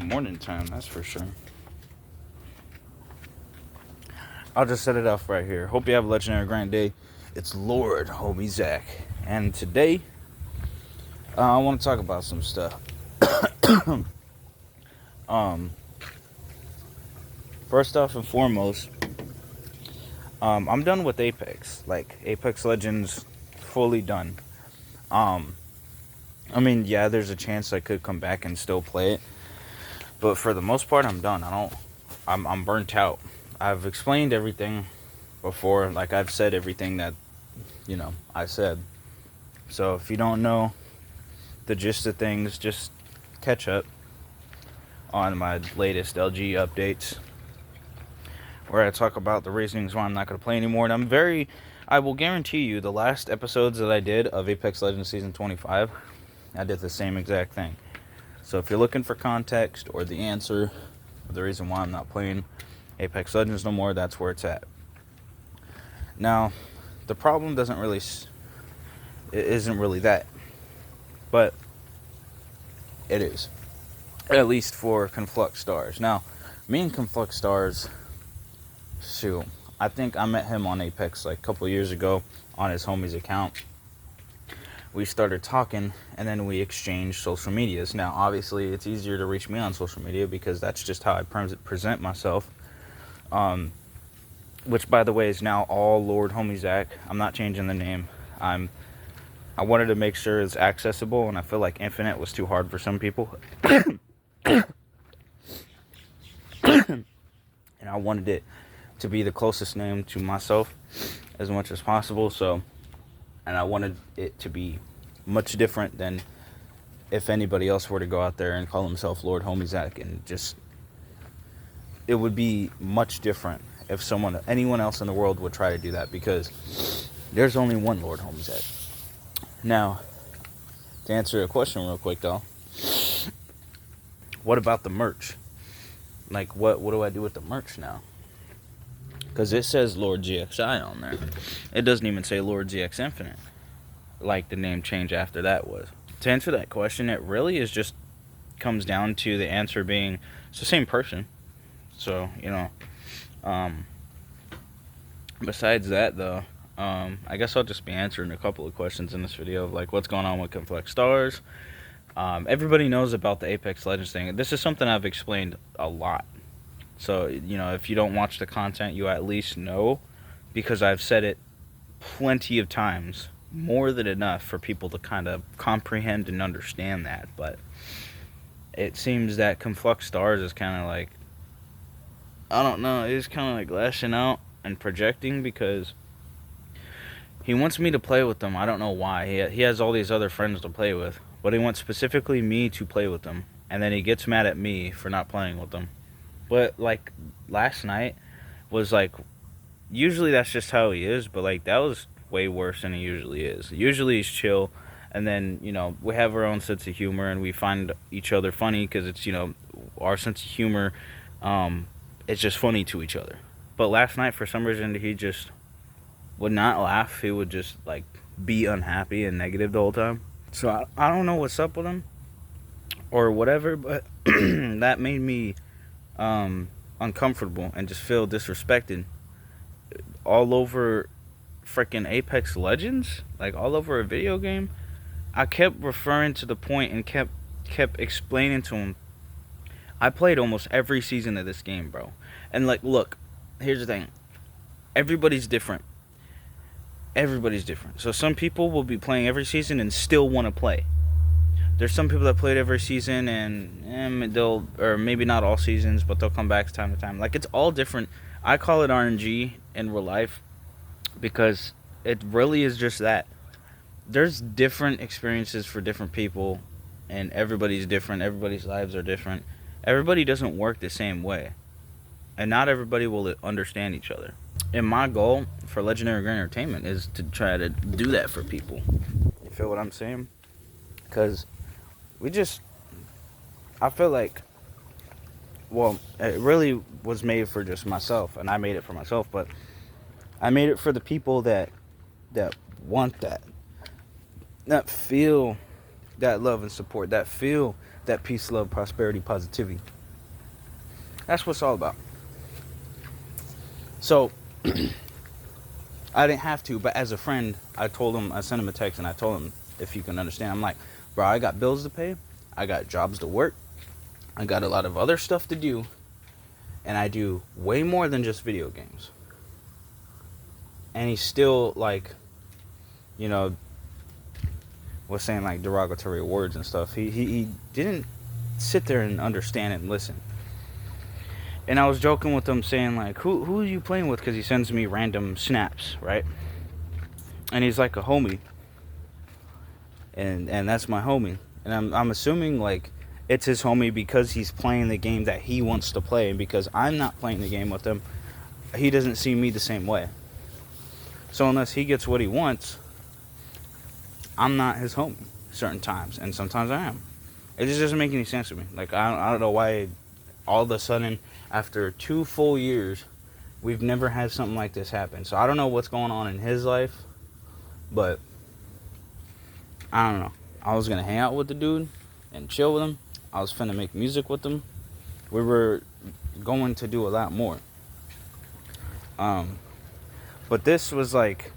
morning time, that's for sure. I'll just set it off right here. Hope you have a legendary grand day. It's Lord Homie Zach, and today I want to talk about some stuff. First off and foremost, I'm done with Apex. Like, Apex Legends, fully done. I mean, yeah, there's a chance I could come back and still play it, but for the most part, I'm done. I'm burnt out. I've explained everything before. Like, I've said everything that, I said. So if you don't know the gist of things, just catch up on my latest LG updates, where I talk about the reasons why I'm not going to play anymore. And I will guarantee you, the last episodes that I did of Apex Legends Season 25, I did the same exact thing. So if you're looking for context or the answer, or the reason why I'm not playing Apex Legends no more, that's where it's at. Now, the problem isn't really that, but it is, at least for Confluxedstars. Now, me and Confluxedstars, shoot, I think I met him on Apex like a couple years ago on his homie's account. We started talking, and then we exchanged social medias. Now, obviously, it's easier to reach me on social media because that's just how I present myself. Which, by the way, is now all Lord Homie Zach. I'm not changing the name. I wanted to make sure it's accessible, and I feel like Infinite was too hard for some people. And I wanted it to be the closest name to myself as much as possible. And I wanted it to be much different than if anybody else were to go out there and call himself Lord Homie Zach, and just, it would be much different if anyone else in the world would try to do that, because there's only one Lord Homie Zach. Now, to answer your question real quick though, what about the merch? Like, what do I do with the merch now? Because it says Lord GXI on there. It doesn't even say Lord ZXinfinite, like the name change after that was. To answer that question, it really comes down to the answer being, it's the same person. So, besides that though, I guess I'll just be answering a couple of questions in this video of like what's going on with Confluxedstars. Everybody knows about the Apex Legends thing. This is something I've explained a lot. So, if you don't watch the content, you at least know, because I've said it plenty of times, more than enough for people to kind of comprehend and understand that. But it seems that Confluxedstars is kind of like, I don't know, he's kind of like lashing out and projecting, because he wants me to play with them. I don't know why. He has all these other friends to play with, but he wants specifically me to play with them, and then he gets mad at me for not playing with them. But, like, last night was, like, usually that's just how he is, but, like, that was way worse than he usually is. Usually he's chill, and then, we have our own sense of humor, and we find each other funny, because it's, our sense of humor, it's just funny to each other. But last night, for some reason, he just would not laugh. He would just, like, be unhappy and negative the whole time. So, I don't know what's up with him, or whatever, but that made me uncomfortable and just feel disrespected all over freaking Apex Legends, like all over a video game. I kept referring to the point and kept explaining to him, I played almost every season of this game, bro. And like, look, here's the thing, everybody's different. So some people will be playing every season and still want to play. There's some people that played every season and they'll, or maybe not all seasons, but they'll come back time to time. Like, it's all different. I call it RNG in real life, because it really is just that. There's different experiences for different people, and everybody's different. Everybody's lives are different. Everybody doesn't work the same way, and not everybody will understand each other. And my goal for Legendary Grand Entertainment is to try to do that for people. You feel what I'm saying? Because I feel like, well, it really was made for just myself, and I made it for myself, but I made it for the people that want that feel that love and support, that feel that peace, love, prosperity, positivity. That's what it's all about. So, I didn't have to, but as a friend, I sent him a text and I told him, if you can understand, I'm like, bro, I got bills to pay, I got jobs to work, I got a lot of other stuff to do, and I do way more than just video games. And he's still, like, you know, was saying, like, derogatory words and stuff. He didn't sit there and understand and listen. And I was joking with him, saying, like, who are you playing with? Because he sends me random snaps, right? And he's like a homie. And that's my homie. And I'm assuming, like, it's his homie because he's playing the game that he wants to play. And because I'm not playing the game with him, he doesn't see me the same way. So unless he gets what he wants, I'm not his homie certain times. And sometimes I am. It just doesn't make any sense to me. Like, I don't know why all of a sudden, after 2 full years, we've never had something like this happen. So I don't know what's going on in his life, but I don't know. I was going to hang out with the dude and chill with him. I was finna make music with him. We were going to do a lot more. But this was like,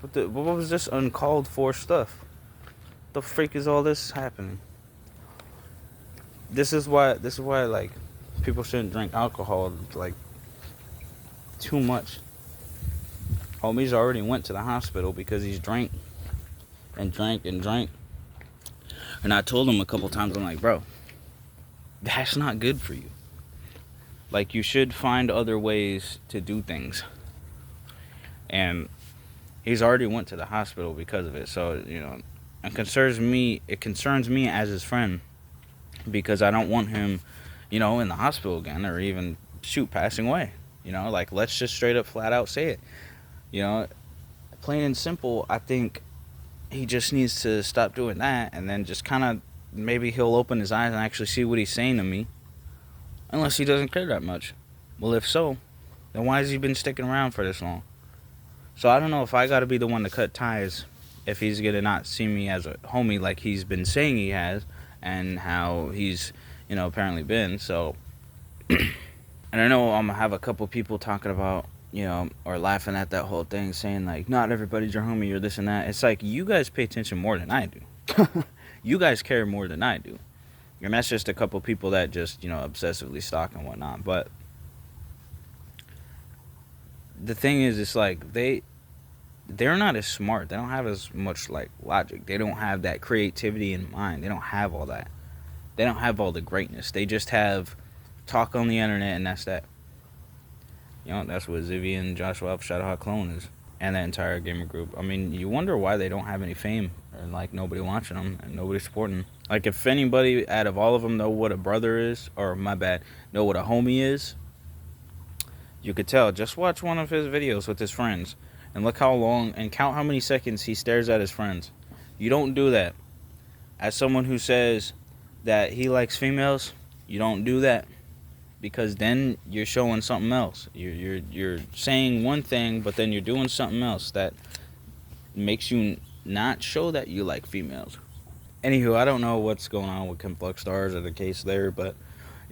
what was this uncalled for stuff? What the freak is all this happening? This is why like, people shouldn't drink alcohol, like, too much. Homies already went to the hospital because he's drank and drank and drank. And I told him a couple times, I'm like, bro, that's not good for you. Like, you should find other ways to do things. And he's already went to the hospital because of it. So, you know, it concerns me as his friend, because I don't want him, you know, in the hospital again, or even, passing away. You know, like, let's just straight up flat out say it. You know, plain and simple, I think he just needs to stop doing that, and then just kind of, maybe he'll open his eyes and actually see what he's saying to me. Unless he doesn't care that much. Well, if so, then why has he been sticking around for this long? So I don't know if I gotta be the one to cut ties if he's gonna not see me as a homie like he's been saying he has, and how he's, you know, apparently been. So, and I know I'm gonna have a couple people talking about, you know, or laughing at that whole thing, saying, like, not everybody's your homie or this and that. It's like, you guys pay attention more than I do. You guys care more than I do. And that's just a couple people that just, you know, obsessively stalk and whatnot. But the thing is, it's like, they're not as smart. They don't have as much, like, logic. They don't have that creativity in mind. They don't have all that. They don't have all the greatness. They just have talk on the internet, and that's that. You know, that's what Zivy and Joshua Shoutout Clone is. And that entire gamer group. I mean, you wonder why they don't have any fame, or, like, nobody watching them and nobody supporting them. Like, if anybody out of all of them know what a brother is, or know what a homie is, you could tell. Just watch one of his videos with his friends and look how long, and count how many seconds he stares at his friends. You don't do that. As someone who says that he likes females, you don't do that, because then you're showing something else. You're saying one thing, but then you're doing something else that makes you not show that you like females. Anywho, I don't know what's going on with Confluxedstars or the case there, but,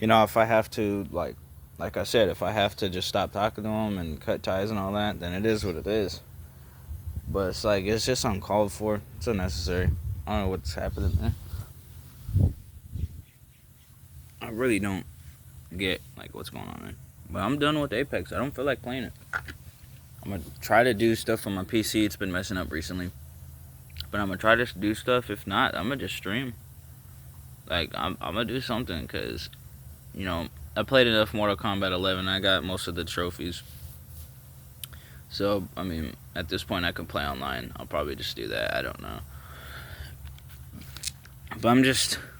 you know, if I have to, like I said, if I have to just stop talking to him and cut ties and all that, then it is what it is. But it's like, it's just uncalled for. It's unnecessary. I don't know what's happening there. I really don't get, like, what's going on there. But I'm done with Apex. I don't feel like playing it. I'm going to try to do stuff on my PC. It's been messing up recently. But I'm going to try to do stuff. If not, I'm going to just stream. Like, I'm going to do something, because, you know, I played enough Mortal Kombat 11. I got most of the trophies. So, I mean, at this point I can play online. I'll probably just do that. I don't know. But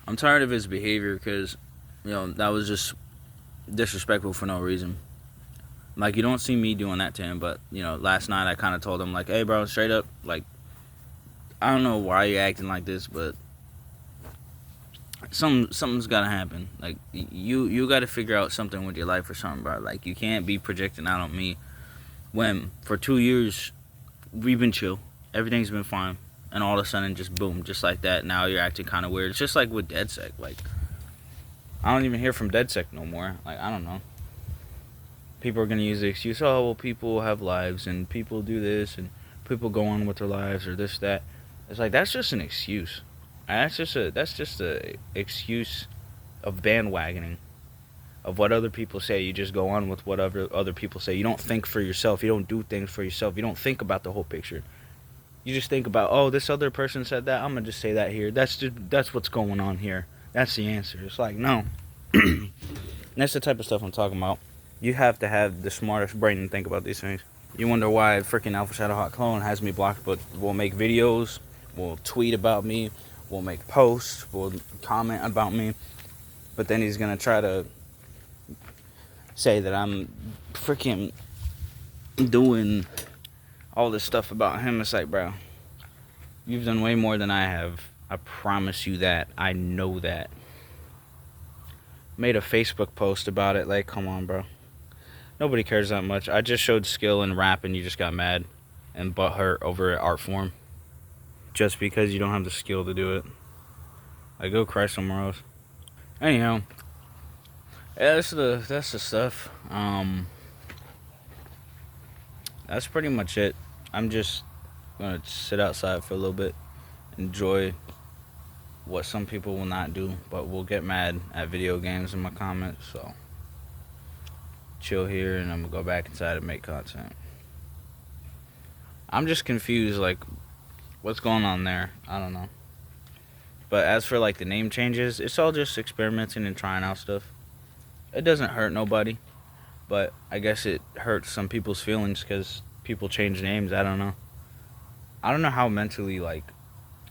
I'm tired of his behavior, because, you know, that was just disrespectful for no reason. Like, you don't see me doing that to him, but, you know, last night I kind of told him, like, hey, bro, straight up, like, I don't know why you're acting like this, but something's gotta happen. Like, you gotta figure out something with your life or something, bro. Like, you can't be projecting out on me when for 2 years we've been chill, everything's been fine, and all of a sudden, just boom, just like that, now you're acting kind of weird. It's just like with DeadSec. Like, I don't even hear from DeadSec no more. Like, I don't know. People are going to use the excuse, oh, well, people have lives, and people do this, and people go on with their lives, or this, that. It's like, that's just an excuse. That's just a excuse of bandwagoning, of what other people say. You just go on with whatever other people say. You don't think for yourself. You don't do things for yourself. You don't think about the whole picture. You just think about, oh, this other person said that, I'm going to just say that here. That's what's going on here. That's the answer. It's like, no. That's the type of stuff I'm talking about. You have to have the smartest brain and think about these things. You wonder why freaking Alpha Shadow Hot Clone has me blocked, but will make videos, will tweet about me, will make posts, will comment about me, but then he's going to try to say that I'm freaking doing all this stuff about him. It's like, bro, you've done way more than I have. I promise you that. I know that. Made a Facebook post about it. Like, come on, bro. Nobody cares that much. I just showed skill in rap and you just got mad and butthurt over an art form. Just because you don't have the skill to do it. Like, go cry somewhere else. Anyhow. Yeah, that's the stuff. That's pretty much it. I'm just gonna sit outside for a little bit. Enjoy what some people will not do, but will get mad at video games in my comments, so chill here and I'm gonna go back inside and make content. I'm just confused, like, what's going on there? I don't know. But as for like the name changes, it's all just experimenting and trying out stuff. It doesn't hurt nobody, but I guess it hurts some people's feelings because people change names. I don't know how mentally like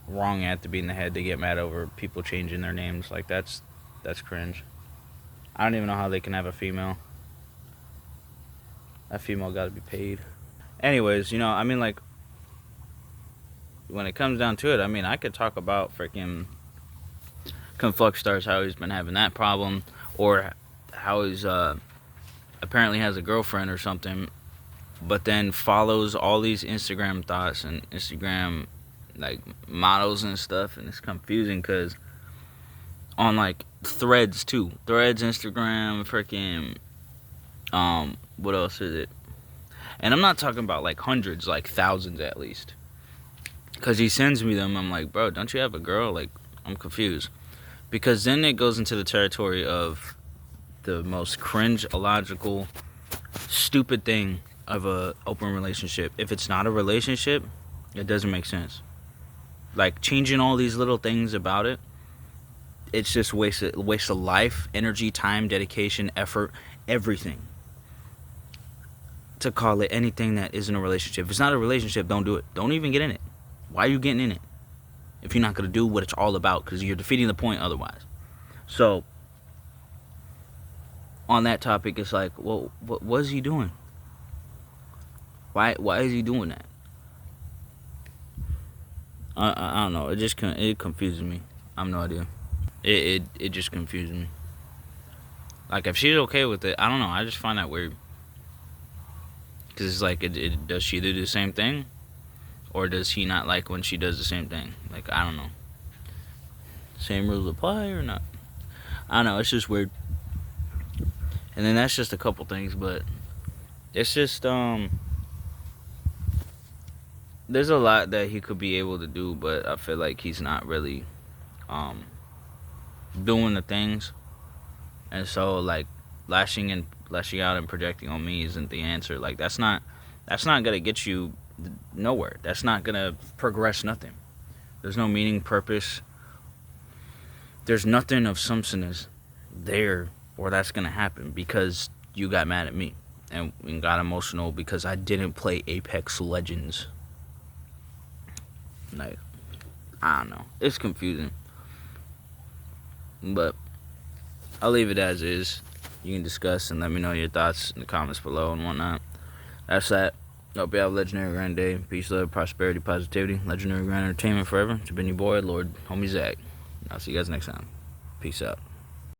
wrong you have to be in the head to get mad over people changing their names. Like, that's cringe. I don't even know how they can have a female. That female gotta be paid. Anyways, you know, I mean, like, when it comes down to it, I mean, I could talk about freaking Confluxedstars, how he's been having that problem, or how he's apparently has a girlfriend or something, but then follows all these Instagram thoughts and Instagram like models and stuff, and it's confusing because on like Threads too, Instagram, freaking what else is it? And I'm not talking about like hundreds, like thousands at least, because he sends me them. I'm like, bro, don't you have a girl? Like, I'm confused, because then it goes into the territory of the most cringe, illogical, stupid thing of a open relationship. If it's not a relationship, it doesn't make sense. Like, changing all these little things about it, it's just waste of life, energy, time, dedication, effort, everything, to call it anything that isn't a relationship. If it's not a relationship, don't do it. Don't even get in it. Why are you getting in it if you're not going to do what it's all about? Because you're defeating the point otherwise. So on that topic, it's like, well, what is he doing? Why is he doing that? I don't know. It confuses me. I have no idea. It just confuses me. Like, if she's okay with it, I don't know. I just find that weird. Because it's like, does she do the same thing? Or does he not like when she does the same thing? Like, I don't know. Same rules apply or not? I don't know. It's just weird. And then that's just a couple things, but it's just, there's a lot that he could be able to do, but I feel like he's not really doing the things. And so, like, lashing out and projecting on me isn't the answer. Like, that's not gonna get you nowhere. That's not gonna progress nothing. There's no meaning, purpose. There's nothing of substance there, or that's gonna happen because you got mad at me and got emotional because I didn't play Apex Legends. Like, I don't know. It's confusing. But I'll leave it as is. You can discuss and let me know your thoughts in the comments below and whatnot. That's that. Hope you have a legendary grand day. Peace, love, prosperity, positivity. Legendary grand entertainment forever. It's been your boy, Lord Homie Zach. I'll see you guys next time. Peace out.